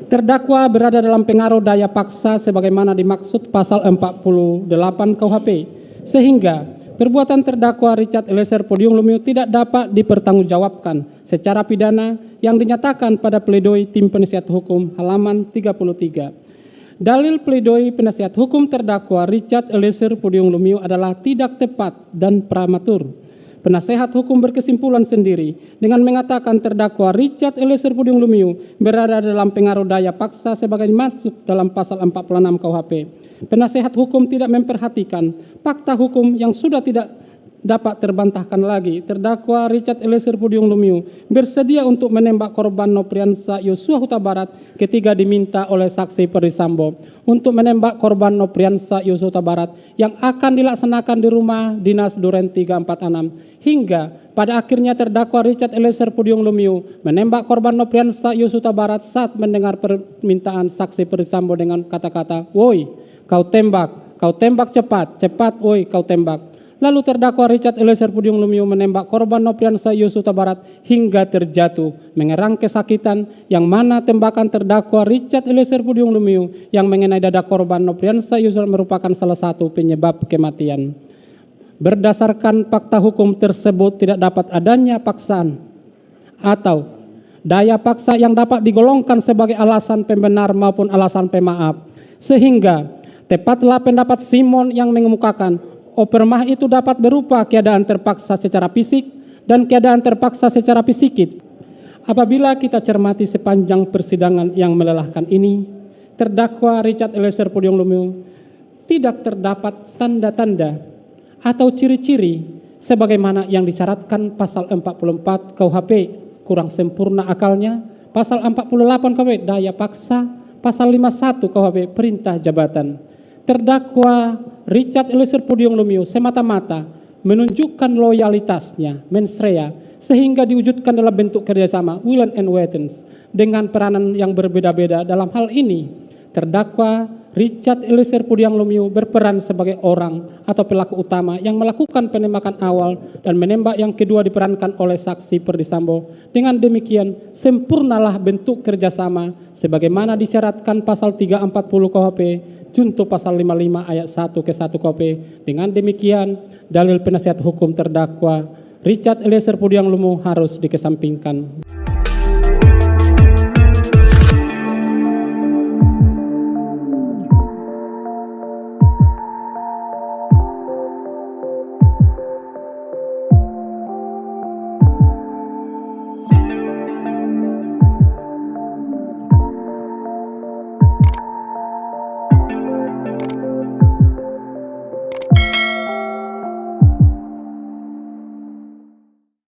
Terdakwa berada dalam pengaruh daya paksa sebagaimana dimaksud pasal 48 KUHP, sehingga perbuatan terdakwa Richard Eliezer Pudium Lumiu tidak dapat dipertanggungjawabkan secara pidana yang dinyatakan pada pledoi tim penasihat hukum halaman 33. Dalil pledoi penasihat hukum terdakwa Richard Eliezer Pudium Lumiu adalah tidak tepat dan prematur. Penasehat hukum berkesimpulan sendiri dengan mengatakan terdakwa Richard Eliezer Pudium Lumiu berada dalam pengaruh daya paksa sebagai dimaksud dalam pasal 46 KUHP. Penasehat hukum tidak memperhatikan fakta hukum yang sudah tidak dapat terbantahkan lagi. Terdakwa Richard Eliezer Pudium Lumiu bersedia untuk menembak korban Nopriansa Yosua Huta Barat ketika diminta oleh saksi Perdisambo untuk menembak korban Nopriansa Yosua Huta Barat yang akan dilaksanakan di rumah dinas Duren 346 hingga pada akhirnya terdakwa Richard Eliezer Pudium Lumiu menembak korban Nopriansa Yosua Huta Barat saat mendengar permintaan saksi Perdisambo dengan kata-kata, "Woi, kau tembak cepat, cepat, woi, kau tembak." Lalu terdakwa Richard Eliezer Pudium Lumiu menembak korban Nopriansa Yosua Huta Barat hingga terjatuh, mengerang kesakitan yang mana tembakan terdakwa Richard Eliezer Pudium Lumiu yang mengenai dada korban Nopriansa Yosua merupakan salah satu penyebab kematian. Berdasarkan fakta hukum tersebut tidak dapat adanya paksaan atau daya paksa yang dapat digolongkan sebagai alasan pembenar maupun alasan pemaaf. Sehingga tepatlah pendapat Simon yang mengemukakan opermah itu dapat berupa keadaan terpaksa secara fisik dan keadaan terpaksa secara psikis. Apabila kita cermati sepanjang persidangan yang melelahkan ini, terdakwa Richard Eliezer Pudium Lumiu tidak terdapat tanda-tanda atau ciri-ciri sebagaimana yang disyaratkan pasal 44 KUHP kurang sempurna akalnya, pasal 48 KUHP daya paksa, pasal 51 KUHP perintah jabatan. Terdakwa Richard Eliezer Pudium Lumiu semata-mata menunjukkan loyalitasnya mensrea sehingga diwujudkan dalam bentuk kerjasama will and weapons dengan peranan yang berbeda-beda. Dalam hal ini terdakwa Richard Eliezer Pudium Lumiu berperan sebagai orang atau pelaku utama yang melakukan penembakan awal dan menembak yang kedua diperankan oleh saksi Perdisambo. Dengan demikian sempurnalah bentuk kerjasama sebagaimana disyaratkan pasal 340 KUHP junto pasal 55 ayat 1 ke 1 KUHP. Dengan demikian dalil penasihat hukum terdakwa Richard Eliezer Pudium Lumiu harus dikesampingkan.